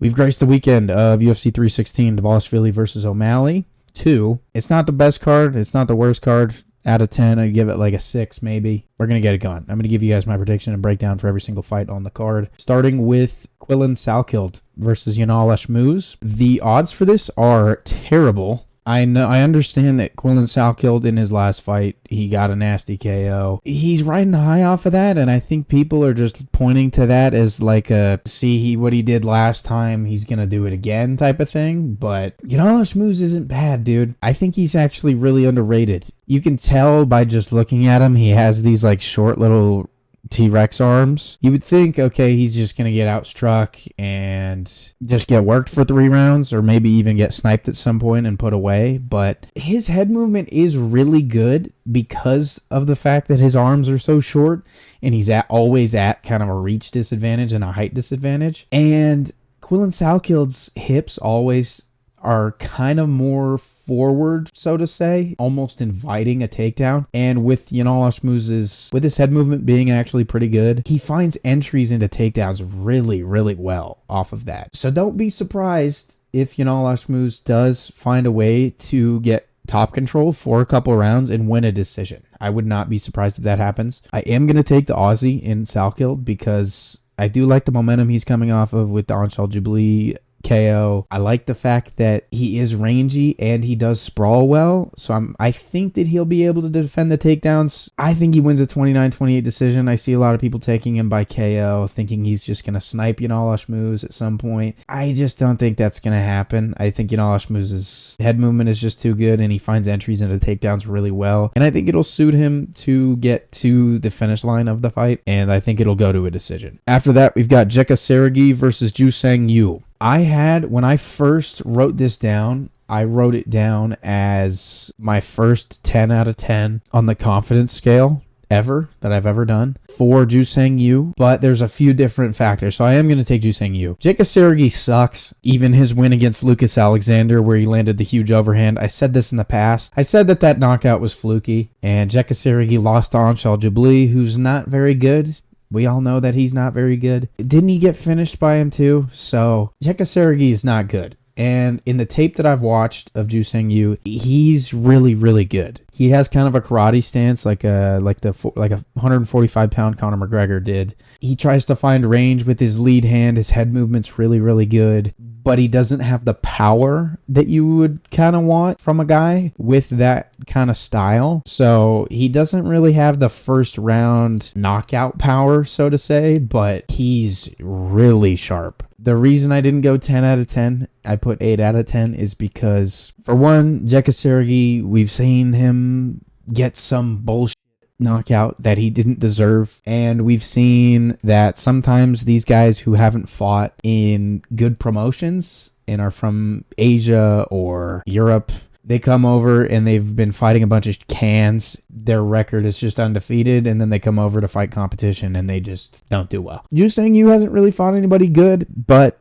We've graced the weekend of UFC 316, Dvalishvili versus O'Malley 2. It's not the best card. It's not the worst card. Out of 10, I'd give it like a 6 maybe. We're going to get it going. I'm going to give you guys my prediction and breakdown for every single fight on the card. Starting with Quillan Salkild versus Yanal Ashmouz. The odds for this are terrible. I understand that Quillan Salkild in his last fight, he got a nasty KO. He's riding high off of that, and I think people are just pointing to that as like what he did last time, he's going to do it again type of thing. But Yanal Ashmouz isn't bad, dude. I think he's actually really underrated. You can tell by just looking at him, he has these like short little T-Rex arms. You would think, okay, he's just going to get outstruck and just get worked for 3 rounds or maybe even get sniped at some point and put away. But his head movement is really good because of the fact that his arms are so short and he's always at kind of a reach disadvantage and a height disadvantage. And Quillan Salkild's hips always are kind of more forward, so to say, almost inviting a takedown. And with Yanal Ashmouz's, with his head movement being actually pretty good, he finds entries into takedowns really, really well off of that. So don't be surprised if Yanal Ashmouz does find a way to get top control for a couple of rounds and win a decision. I would not be surprised if that happens. I am going to take the Aussie in Salkild because I do like the momentum he's coming off of with the Anshul Jubilee KO. I like the fact that he is rangy and he does sprawl well. So I think that he'll be able to defend the takedowns. I think he wins a 29-28 decision. I see a lot of people taking him by KO, thinking he's just going to snipe Yanal Ashmouz at some point. I just don't think that's going to happen. I think Yanal Ashmouz's head movement is just too good and he finds entries into takedowns really well. And I think it'll suit him to get to the finish line of the fight. And I think it'll go to a decision. After that, we've got Jeka Sergey versus Jusang Yu. When I first wrote this down, I wrote it down as my first 10 out of 10 on the confidence scale that I've ever done for Jusang Yu, but there's a few different factors. So I am going to take Jusang Yu. Jeka Sergey sucks. Even his win against Lucas Alexander where he landed the huge overhand. I said this in the past. I said that knockout was fluky, and Jeka Sergey lost to Anshul Jubilee, who's not very good. We all know that he's not very good. Didn't he get finished by him too? So Jeka Sergey is not good. And in the tape that I've watched of Jusang Yu, he's really, really good. He has kind of a karate stance like a 145-pound Conor McGregor did. He tries to find range with his lead hand. His head movement's really, really good. But he doesn't have the power that you would kind of want from a guy with that kind of style. So he doesn't really have the first round knockout power, so to say, but he's really sharp. The reason I didn't go 10 out of 10, I put 8 out of 10, is because, for one, Jeka Sergey, we've seen him get some bullshit knockout that he didn't deserve, and we've seen that sometimes these guys who haven't fought in good promotions and are from Asia or Europe, they come over and they've been fighting a bunch of cans. Their record is just undefeated, and then they come over to fight competition and they just don't do well. Jusang Yu hasn't really fought anybody good, but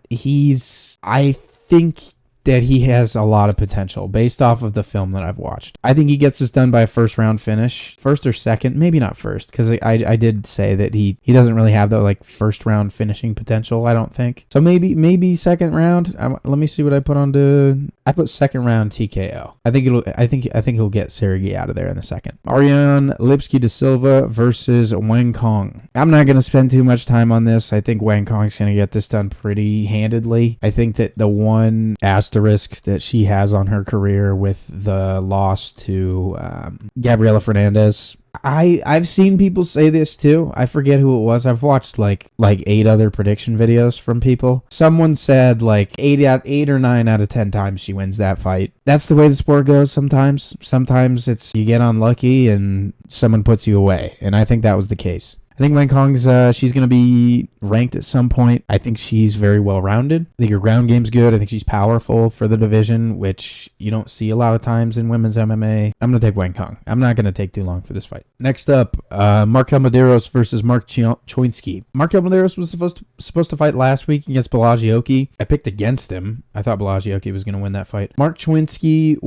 I think that he has a lot of potential based off of the film that I've watched. I think he gets this done by a first round finish. First or second, maybe not first, because I did say that he doesn't really have the first round finishing potential, I don't think. So maybe second round. Let me see what I put I put second round TKO. I think he'll get Sergey out of there in the second. Ariane Lipski da Silva versus Wang Kong. I'm not going to spend too much time on this. I think Wang Kong's going to get this done pretty handedly. I think that the one asterisk that she has on her career with the loss to Gabriela Fernandez, I've seen people say this too. I forget who it was. I've watched like 8 other prediction videos from people. Someone said 8 or 9 out of 10 times she wins that fight. That's the way the sport goes sometimes. Sometimes it's you get unlucky and someone puts you away. And I think that was the case. I think Wang Kong's, she's going to be ranked at some point. I think she's very well-rounded. I think her ground game's good. I think she's powerful for the division, which you don't see a lot of times in women's MMA. I'm going to take Wang Kong. I'm not going to take too long for this fight. Next up, Markel Medeiros versus Mark Choinsky. Markel Medeiros was supposed to fight last week against Blachowicz. I picked against him. I thought Blachowicz was going to win that fight. Mark Choinsky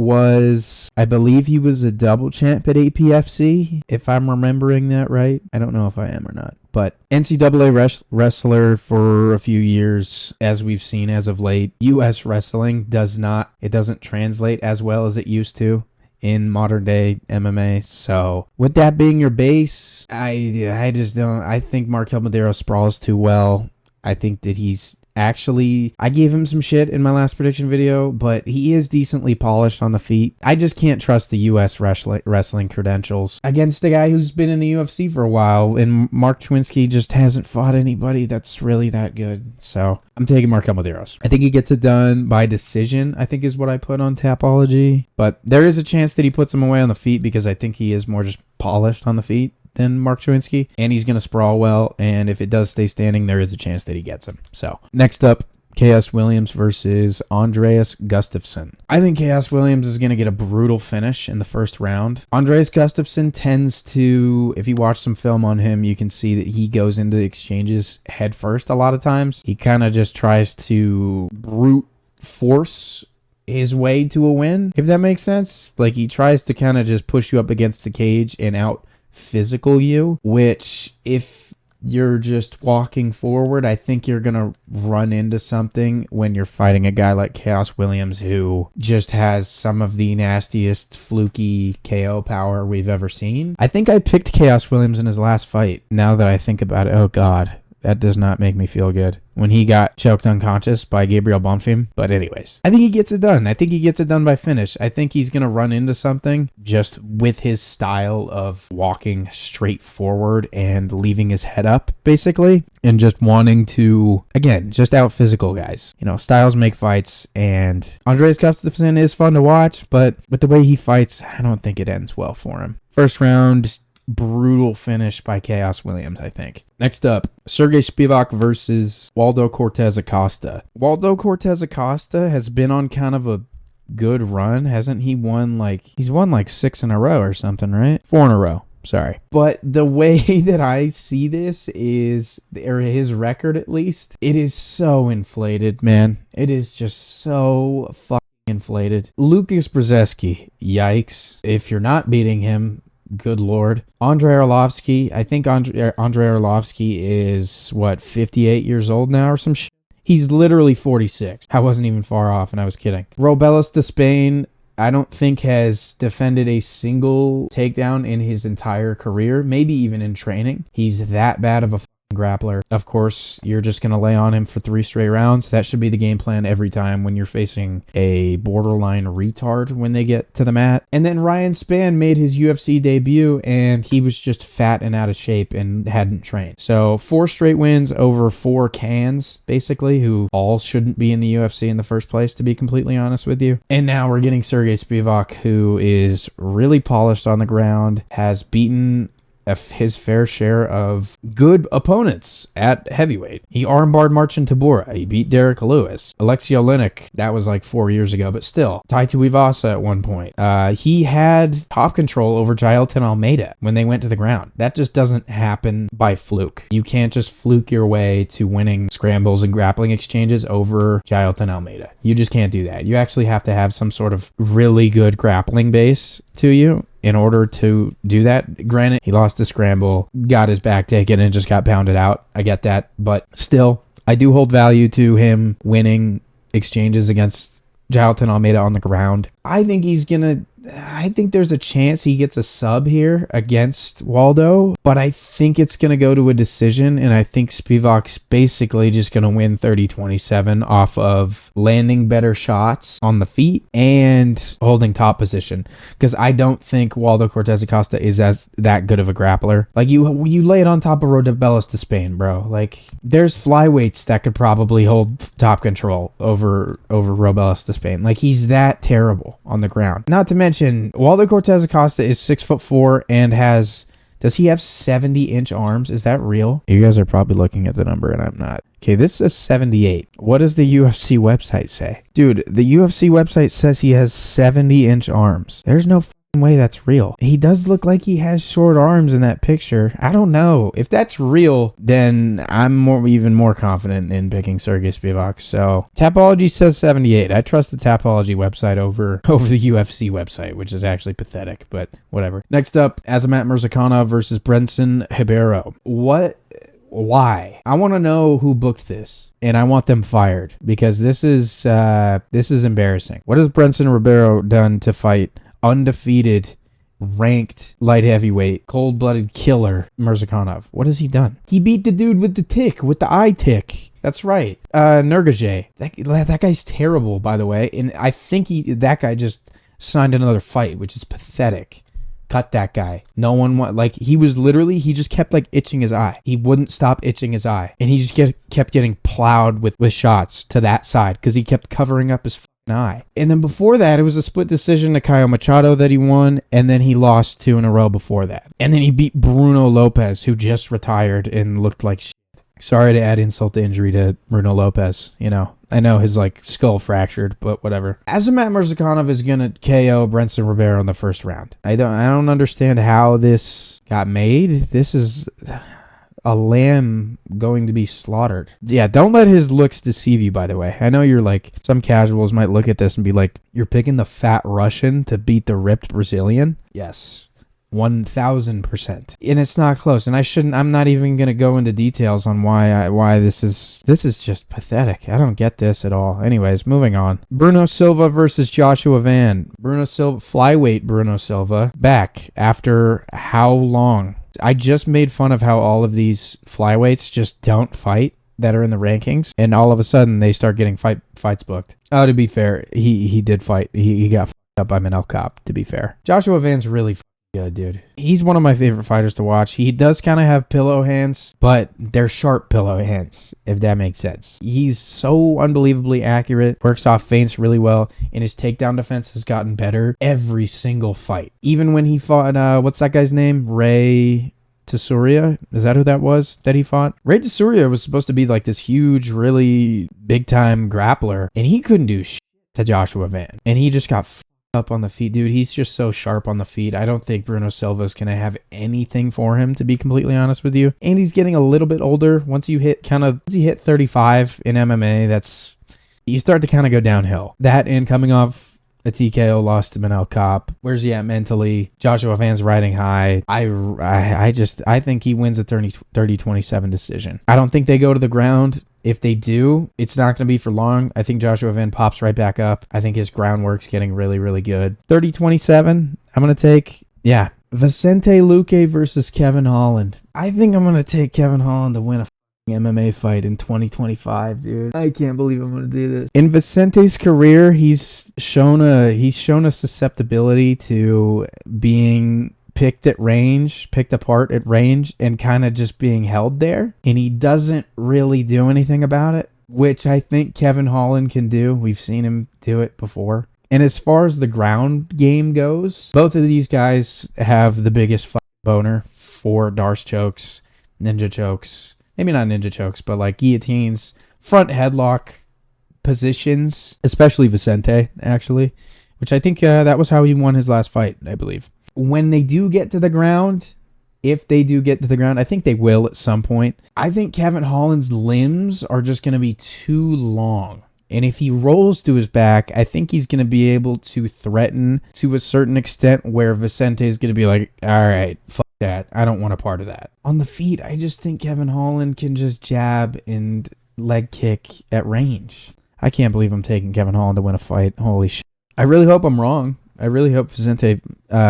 I believe he was a double champ at APFC, if I'm remembering that right. I don't know if I am. him or not. But NCAA wrestler for a few years, as we've seen as of late. U.S. wrestling doesn't translate as well as it used to in modern day MMA. So with that being your base, I just don't. I think Markel Madero sprawls too well. I think that I gave him some shit in my last prediction video, but he is decently polished on the feet. I just can't trust the U.S. wrestling credentials against a guy who's been in the UFC for a while, and Mark Chwinski just hasn't fought anybody that's really that good. So I'm taking Markel Maderos. I think he gets it done by decision, I think is what I put on Tapology. But there is a chance that he puts him away on the feet because I think he is more just polished on the feet than Mark Chwinski, and he's going to sprawl well, and if it does stay standing, there is a chance that he gets him. So, next up, Chaos Williams versus Andreas Gustafsson. I think Chaos Williams is going to get a brutal finish in the first round. Andreas Gustafsson tends to, if you watch some film on him, you can see that he goes into the exchanges head first a lot of times. He kind of just tries to brute force his way to a win, if that makes sense. Like, he tries to kind of just push you up against the cage and out physical you, which if you're just walking forward, I think you're going to run into something when you're fighting a guy like Chaos Williams, who just has some of the nastiest fluky KO power we've ever seen. I think I picked Chaos Williams in his last fight. Now that I think about it, oh God, that does not make me feel good. When he got choked unconscious by Gabriel Bonfim. But anyways, I think he gets it done. I think he gets it done by finish. I think he's going to run into something just with his style of walking straight forward and leaving his head up, basically. And just wanting to, again, just out physical guys. You know, styles make fights. And Andreas Gustafsson is fun to watch. But with the way he fights, I don't think it ends well for him. First round, brutal finish by Chaos Williams, I think. Next up, Sergey Spivak versus Waldo Cortez Acosta. Waldo Cortez Acosta has been on kind of a good run. Hasn't he won he's won 6 in a row or something, right? 4 in a row. Sorry. But the way that I see this is, or his record at least, it is so inflated, man. It is just so fucking inflated. Lucas Brzezinski, yikes. If you're not beating him, good Lord. Andrei Arlovsky, I think Andrei Arlovsky is, 58 years old now or some shit? He's literally 46. I wasn't even far off, and I was kidding. Robelis de Spain, I don't think has defended a single takedown in his entire career, maybe even in training. He's that bad of a grappler. Of course, you're just going to lay on him for 3 straight rounds. That should be the game plan every time when you're facing a borderline retard when they get to the mat. And then Ryan Spann made his UFC debut, and he was just fat and out of shape and hadn't trained. So 4 straight wins over 4 cans, basically, who all shouldn't be in the UFC in the first place, to be completely honest with you. And now we're getting Sergey Spivak, who is really polished on the ground, has beaten his fair share of good opponents at heavyweight. He armbarred Marcin Tybura. He beat Derek Lewis. Alexei Oleinik, that was 4 years ago, but still. Tai Tuivasa at one point. He had top control over Jailton Almeida when they went to the ground. That just doesn't happen by fluke. You can't just fluke your way to winning scrambles and grappling exchanges over Jailton Almeida. You just can't do that. You actually have to have some sort of really good grappling base to you in order to do that. Granted, he lost the scramble, got his back taken, and just got pounded out. I get that. But still, I do hold value to him winning exchanges against Jailton Almeida on the ground. I think there's a chance he gets a sub here against Waldo, but I think it's going to go to a decision, and I think Spivak's basically just going to win 30-27 off of landing better shots on the feet and holding top position, because I don't think Waldo Cortez Acosta is that good of a grappler. You lay it on top of Robelis de Spain, bro. There's flyweights that could probably hold top control over Robelis de Spain. He's that terrible on the ground. Not to mention, Waldo Cortez Acosta is 6'4" and does he have 70-inch arms? Is that real? You guys are probably looking at the number and I'm not. Okay, this says 78. What does the UFC website say? Dude, the UFC website says he has 70-inch arms. There's no way that's real. He does look like he has short arms in that picture. I don't know. If that's real, then I'm even more confident in picking Sergey Spivak. So Tapology says 78. I trust the Tapology website over the UFC website, which is actually pathetic, but whatever. Next up, Azamat Murzakanov versus Brenson Ribeiro. Why? I want to know who booked this, and I want them fired, because this is embarrassing. What has Brenson Ribeiro done to fight undefeated, ranked light heavyweight, cold-blooded killer Murzakanov? What has he done? He beat the dude with the eye tick. That's right. Nurgaje. That guy's terrible, by the way, and I think that guy just signed another fight, which is pathetic. Cut that guy. No one he just kept itching his eye. He wouldn't stop itching his eye. And he just kept getting plowed with shots to that side because he kept covering up his eye. And then before that, it was a split decision to Caio Machado that he won, and then he lost 2 in a row before that. And then he beat Bruno Lopez, who just retired and looked like shit. Sorry to add insult to injury to Bruno Lopez, I know his skull fractured, but whatever. Azamat Murzakanov is gonna KO Brenson Ribeiro in the first round. I don't understand how this got made. This is a lamb going to be slaughtered. Yeah, don't let his looks deceive you, by the way. I know you're some casuals might look at this and be like, you're picking the fat Russian to beat the ripped Brazilian? Yes. 1000%. And it's not close. And I'm not even going to go into details on why this is just pathetic. I don't get this at all. Anyways, moving on. Bruno Silva versus Joshua Van. Flyweight Bruno Silva, back after how long? I just made fun of how all of these flyweights just don't fight that are in the rankings, and all of a sudden they start getting fights booked. Oh, to be fair, he did fight. He got fucked up by Manel Kopp, to be fair. Joshua Van's really good, dude. He's one of my favorite fighters to watch. He does kind of have pillow hands, but they're sharp pillow hands, if that makes sense. He's so unbelievably accurate, works off feints really well, and his takedown defense has gotten better every single fight. Even when he fought, what's that guy's name? Ray Tsuria? Is that who that was that he fought? Ray Tsuria was supposed to be this huge, really big-time grappler, and he couldn't do shit to Joshua Van. And he just got up on the feet, dude. He's just so sharp on the feet. I don't think Bruno Silva's gonna have anything for him, to be completely honest with you. And he's getting a little bit older. Once you hit 35 in MMA, you start to kind of go downhill. That, and coming off a TKO loss to Manel Kopp. Where's he at mentally? Joshua Van's riding high. I think he wins a 30-27 decision. I don't think they go to the ground. If they do, it's not going to be for long. I think Joshua Van pops right back up. I think his groundwork's getting really, really good. 30-27, I'm going to take, Vicente Luque versus Kevin Holland. I think I'm going to take Kevin Holland to win a MMA fight in 2025, dude. I can't believe I'm going to do this. In Vicente's career, he's shown a susceptibility to being picked apart at range, and kind of just being held there. And he doesn't really do anything about it, which I think Kevin Holland can do. We've seen him do it before. And as far as the ground game goes, both of these guys have the biggest boner for Darce chokes, ninja chokes. Maybe not ninja chokes, but guillotines, front headlock positions, especially Vicente, actually, which I think that was how he won his last fight, I believe. When they do get to the ground, if they do get to the ground, I think they will at some point. I think Kevin Holland's limbs are just going to be too long. And if he rolls to his back, I think he's going to be able to threaten to a certain extent where Vicente is going to be like, all right, fuck that. I don't want a part of that. On the feet, I just think Kevin Holland can just jab and leg kick at range. I can't believe I'm taking Kevin Holland to win a fight. Holy shit. I really hope I'm wrong. I really hope Vicente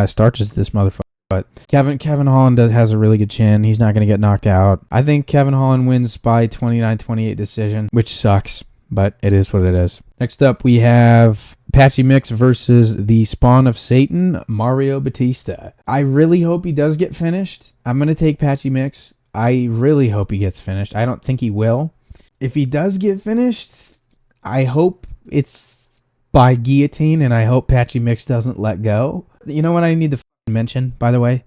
starches this motherfucker. But Kevin Holland has a really good chin. He's not going to get knocked out. I think Kevin Holland wins by 29-28 decision, which sucks, but it is what it is. Next up, we have Patchy Mix versus the spawn of Satan, Mario Batista. I really hope he does get finished. I'm going to take Patchy Mix. I really hope he gets finished. I don't think he will. If he does get finished, I hope it's by guillotine, and I hope Patchy Mix doesn't let go. You know what I need to mention, by the way?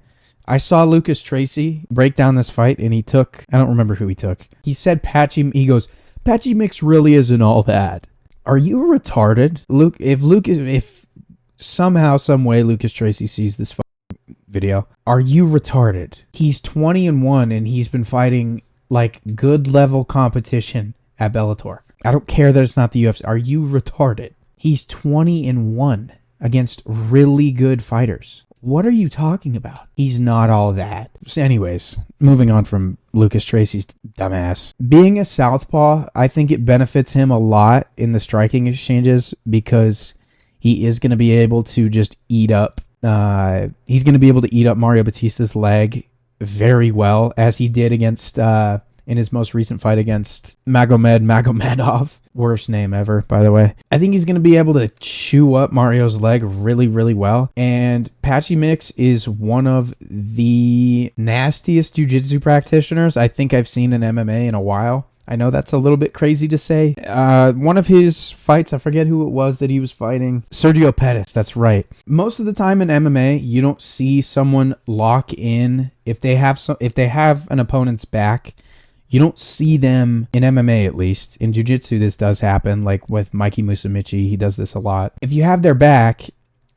I saw Lucas Tracy break down this fight, and I don't remember who he took. He said he goes, Patchy Mix really isn't all that. Are you retarded? If somehow, some way, Lucas Tracy sees this video. Are you retarded? He's 20-1 and he's been fighting like good level competition at Bellator. I don't care that it's not the UFC. Are you retarded? He's 20-1 against really good fighters. What are you talking about? He's not all that. So anyways, moving on from Lucas Tracy's dumbass. Being a southpaw, I think it benefits him a lot in the striking exchanges because he is going to be able to just eat up. He's going to be able to eat up Mario Batista's leg very well, as he did against in his most recent fight against Magomedov. Worst name ever, by the way. I think he's going to be able to chew up Mario's leg really, really well. And Patchy Mix is one of the nastiest jiu-jitsu practitioners I think I've seen in MMA in a while. I know that's a little bit crazy to say. One of his fights, I forget who it was that he was fighting. Sergio Pettis, that's right. Most of the time in MMA, you don't see someone lock in. If they have an opponent's back, you don't see them in MMA, at least. In jiu-jitsu, this does happen, like with Mikey Musumeci. He does this a lot. If you have their back,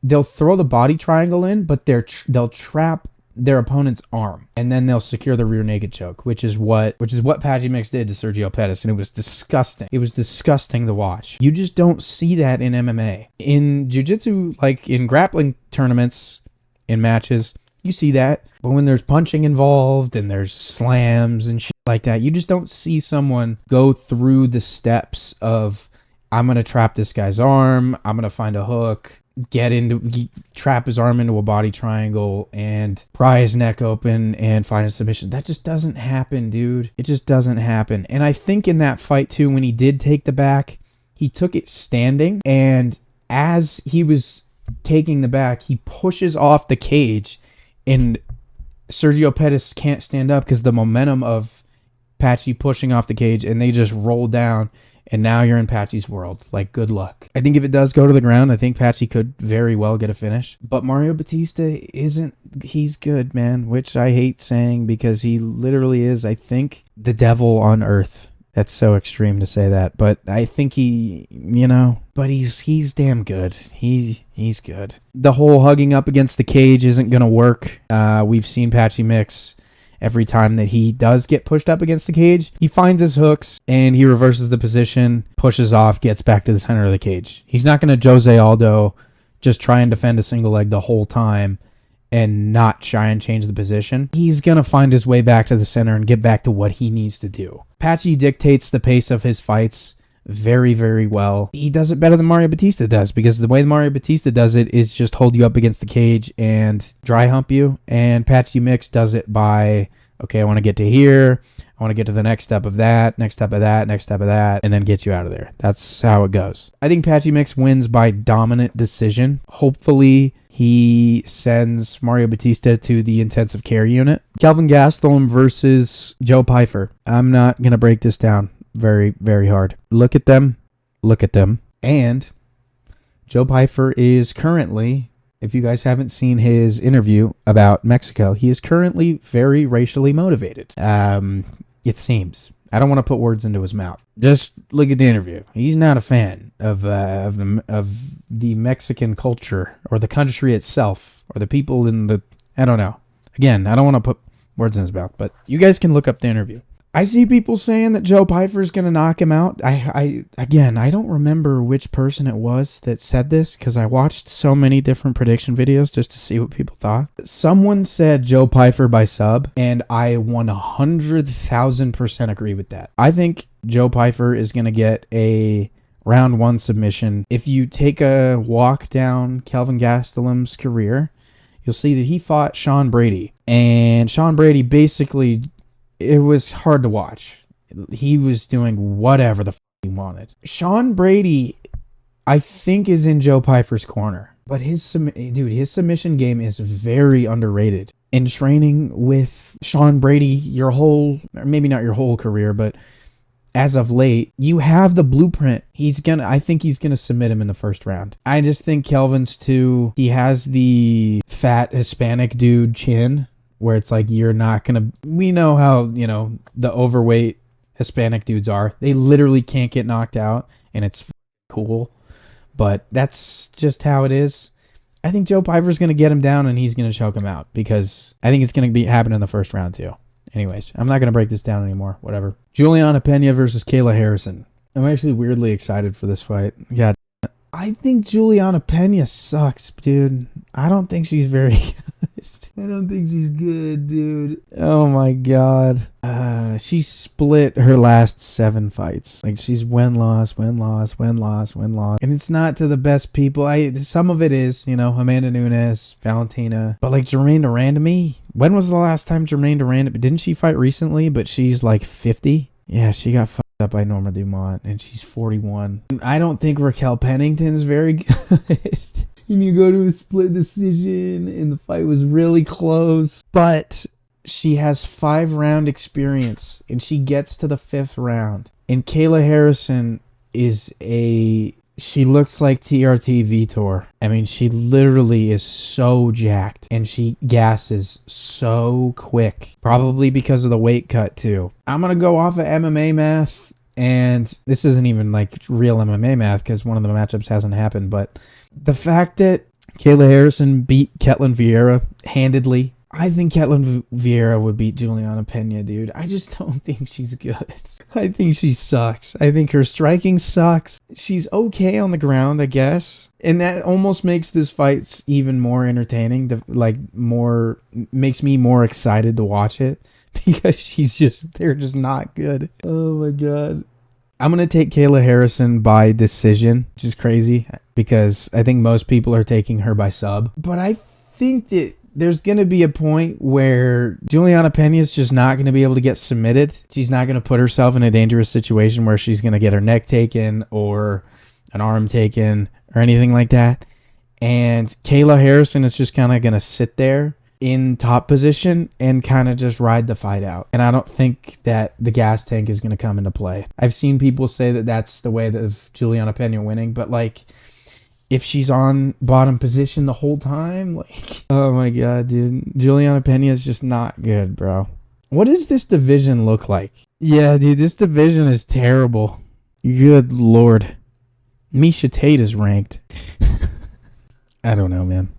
they'll throw the body triangle in, but they'll trap their opponent's arm, and then they'll secure the rear naked choke, which is what Patchy Mix did to Sergio Pettis, and it was disgusting. It was disgusting to watch. You just don't see that in MMA. In jiu-jitsu, like in grappling tournaments, in matches, you see that. But when there's punching involved and there's slams and shit like that, you just don't see someone go through the steps of, I'm going to trap this guy's arm, I'm going to find a hook, trap his arm into a body triangle and pry his neck open and find a submission. That just doesn't happen, dude. It just doesn't happen. And I think in that fight too, when he did take the back, he took it standing, and as he was taking the back, he pushes off the cage, and Sergio Pettis can't stand up because the momentum of Patchy pushing off the cage, and they just roll down. And now you're in Patchy's world. Like, good luck. I think if it does go to the ground, I think Patchy could very well get a finish. But Mario Batista he's good, man, which I hate saying because he literally is, I think, the devil on earth. That's so extreme to say that. But I think but he's damn good. He's good. The whole hugging up against the cage isn't going to work. We've seen Patchy Mix. Every time that he does get pushed up against the cage, he finds his hooks and he reverses the position, pushes off, gets back to the center of the cage. He's not going to Jose Aldo just try and defend a single leg the whole time and not try and change the position. He's going to find his way back to the center and get back to what he needs to do. Patchy dictates the pace of his fights very, very well. He does it better than Mario Batista does, because the way Mario Batista does it is just hold you up against the cage and dry hump you. And Patchy Mix does it by, okay, I want to get to here. I want to get to the next step of that, next step of that, next step of that, and then get you out of there. That's how it goes. I think Patchy Mix wins by dominant decision. Hopefully, he sends Mario Batista to the intensive care unit. Kelvin Gastelum versus Joe Pyfer. I'm not going to break this down very, very hard. Look at them. And Joe Pyfer is currently, if you guys haven't seen his interview about Mexico, he is currently very racially motivated. It seems. I don't want to put words into his mouth. Just look at the interview. He's not a fan of the Mexican culture or the country itself or the people in the, I don't know. Again, I don't want to put words in his mouth, but you guys can look up the interview. I see people saying that Joe Pyfer is going to knock him out. I don't remember which person it was that said this because I watched so many different prediction videos just to see what people thought. Someone said Joe Pyfer by sub, and I 100,000% agree with that. I think Joe Pyfer is going to get a round one submission. If you take a walk down Kelvin Gastelum's career, you'll see that he fought Sean Brady, and Sean Brady basically, it was hard to watch. He was doing whatever the he wanted. Sean Brady, I think, is in Joe Pyfer's corner. But his submission game is very underrated. In training with Sean Brady, maybe not your whole career, but as of late, you have the blueprint. I think he's gonna submit him in the first round. I just think Kelvin's too, he has the fat Hispanic dude chin, where it's like, you're not going to, we know how, the overweight Hispanic dudes are. They literally can't get knocked out, and it's cool. But that's just how it is. I think Joe Piper's going to get him down and he's going to choke him out because I think it's going to happen in the first round too. Anyways, I'm not going to break this down anymore. Whatever. Juliana Pena versus Kayla Harrison. I'm actually weirdly excited for this fight. Yeah. I think Juliana Pena sucks, dude. I don't think she's very good. I don't think she's good, dude. Oh my god. She split her last 7 fights. Like she's win-loss. And it's not to the best people. Some of it is, Amanda Nunes, Valentina. But like Jermaine Durandamy, when was the last time Jermaine Durandamy? Didn't she fight recently? But she's like 50. Yeah, she got fucked up by Norma Dumont, and she's 41. I don't think Raquel Pennington's very good. And you go to a split decision, and the fight was really close. But she has 5-round experience, and she gets to the 5th round. And Kayla Harrison she looks like TRT Vitor. I mean, she literally is so jacked, and she gasses so quick. Probably because of the weight cut, too. I'm going to go off of MMA math, and this isn't even like real MMA math because one of the matchups hasn't happened, but the fact that Kayla Harrison beat Ketlin Vieira handedly, I think Ketlin Vieira would beat Juliana Pena, dude. I just don't think she's good. I think she sucks. I think her striking sucks. She's okay on the ground, I guess. And that almost makes this fight even more entertaining. Makes me more excited to watch it because they're just not good. Oh my God. I'm going to take Kayla Harrison by decision, which is crazy because I think most people are taking her by sub. But I think that there's going to be a point where Juliana Pena is just not going to be able to get submitted. She's not going to put herself in a dangerous situation where she's going to get her neck taken or an arm taken or anything like that. And Kayla Harrison is just kind of going to sit there in top position and kind of just ride the fight out. And I don't think that the gas tank is going to come into play. I've seen people say that that's the way of Juliana Pena winning, but like, if she's on bottom position the whole time, like, oh my God, dude. Juliana Pena is just not good, bro. What does this division look like? Yeah, dude, this division is terrible. Good Lord. Misha Tate is ranked. I don't know, man.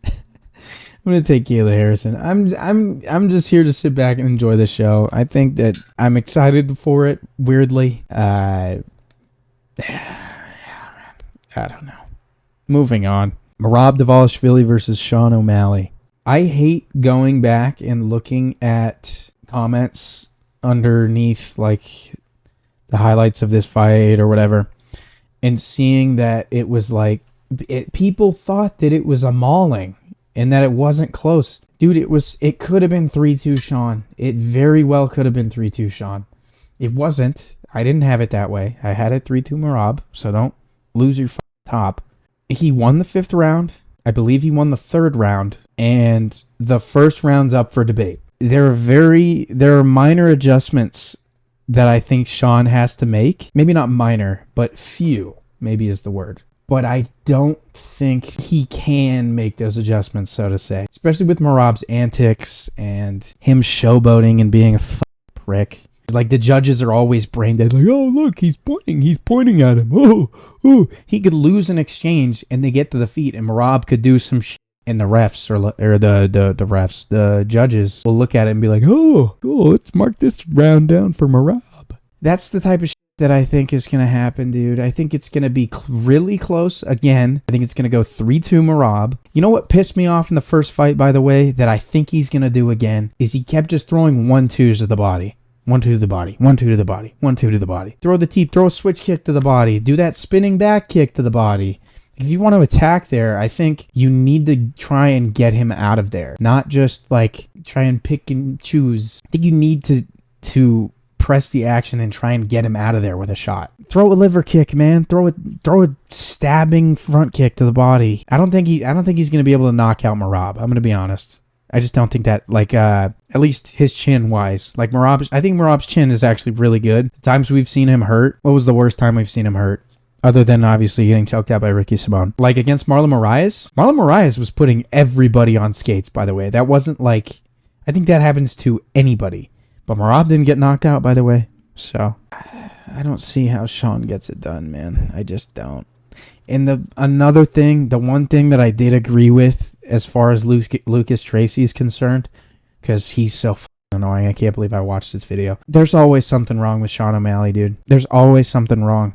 I'm gonna take Kayla Harrison. I'm just here to sit back and enjoy the show. I think that I'm excited for it, weirdly. I don't know. Moving on. Merab Dvalishvili versus Sean O'Malley. I hate going back and looking at comments underneath like the highlights of this fight or whatever and seeing that it was like people thought that it was a mauling and that it wasn't close. Dude, it could have been 3-2 Sean. It very well could have been 3-2 Sean. It wasn't. I didn't have it that way. I had it 3-2 Merab, so don't lose your top. He won the 5th round. I believe he won the 3rd round. And the 1st round's up for debate. There are minor adjustments that I think Sean has to make. Maybe not minor, but few, maybe is the word. But I don't think he can make those adjustments, so to say. Especially with Merab's antics and him showboating and being a prick. Like, the judges are always brain dead. Like, oh, look, he's pointing at him. Oh. He could lose an exchange, and they get to the feet, and Merab could do some shit, and the refs, the judges will look at it and be like, oh, cool, let's mark this round down for Merab. That's the type of shit that I think is going to happen, dude. I think it's going to be really close again. I think it's going to go 3-2 Merab. You know what pissed me off in the first fight, by the way, that I think he's going to do again, is he kept just throwing 1-2s to the body. 1-2 to the body, 1-2 to the body, 1-2 to the body. Throw the teep, throw a switch kick to the body. Do that spinning back kick to the body. If you want to attack there, I think you need to try and get him out of there. Not just like try and pick and choose. I think you need to press the action and try and get him out of there with a shot. Throw a liver kick, man. Throw a stabbing front kick to the body. I don't think he's going to be able to knock out Merab. I'm going to be honest. I just don't think that, like, at least his chin-wise. Like, I think Merab's chin is actually really good. The times we've seen him hurt, what was the worst time we've seen him hurt? Other than, obviously, getting choked out by Ricky Simon. Like, against Marlon Moraes? Marlon Moraes was putting everybody on skates, by the way. That wasn't, like, I think that happens to anybody. But Merab didn't get knocked out, by the way. So, I don't see how Sean gets it done, man. I just don't. And the one thing that I did agree with as far as Lucas Tracy is concerned, because he's so annoying. I can't believe I watched this video. There's always something wrong with Sean O'Malley, dude. There's always something wrong.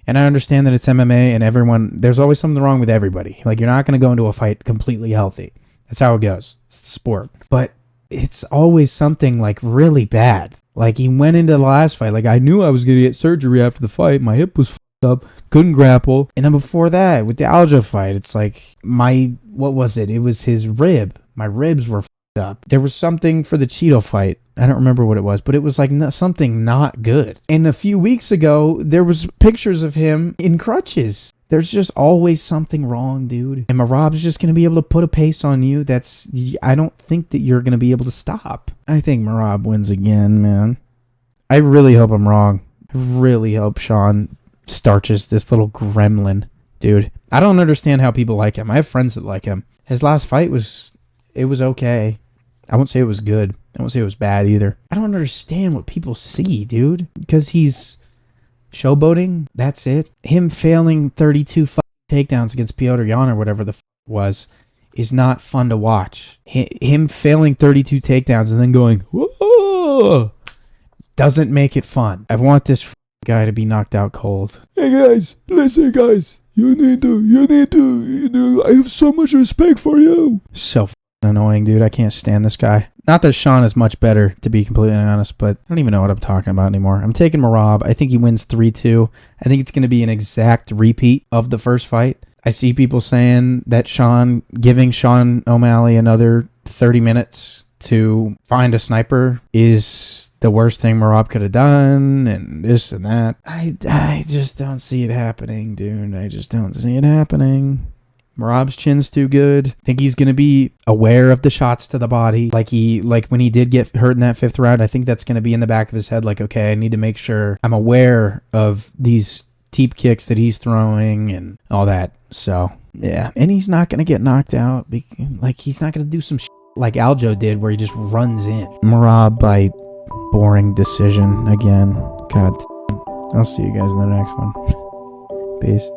And I understand that it's MMA and there's always something wrong with everybody. Like, you're not going to go into a fight completely healthy. That's how it goes. It's the sport. But it's always something, like, really bad. Like, he went into the last fight. Like, I knew I was going to get surgery after the fight. My hip was up. Couldn't grapple. And then before that, with the Aljo fight, it's like, what was it? It was his rib. My ribs were up. There was something for the Cheeto fight. I don't remember what it was, but it was like something not good. And a few weeks ago, there was pictures of him in crutches. There's just always something wrong, dude. And Merab's just going to be able to put a pace on you. I don't think that you're going to be able to stop. I think Merab wins again, man. I really hope I'm wrong. I really hope Sean starches this little gremlin, dude. I don't understand how people like him. I have friends that like him. His last fight was okay. I won't say it was good. I won't say it was bad either. I don't understand what people see, dude. Because he's showboating. That's it. Him failing 32 takedowns against Piotr Jan or whatever the was is not fun to watch. Him failing 32 takedowns and then going, whoa, doesn't make it fun. I want this guy to be knocked out cold. Hey guys, listen guys. You need to, I have so much respect for you. So annoying, dude. I can't stand this guy. Not that Sean is much better, to be completely honest, but I don't even know what I'm talking about anymore. I'm taking Merab. I think he wins 3-2. I think it's going to be an exact repeat of the first fight. I see people saying that giving Sean O'Malley another 30 minutes to find a sniper is the worst thing Merab could have done, and this and that. I just don't see it happening, dude. I just don't see it happening. Merab's chin's too good. I think he's going to be aware of the shots to the body. Like when he did get hurt in that 5th round, I think that's going to be in the back of his head. Like, okay, I need to make sure I'm aware of these teep kicks that he's throwing and all that. So, yeah. And he's not going to get knocked out. Like, he's not going to do some shit like Aljo did where he just runs in. Merab by boring decision again. God. I'll see you guys in the next one. Peace.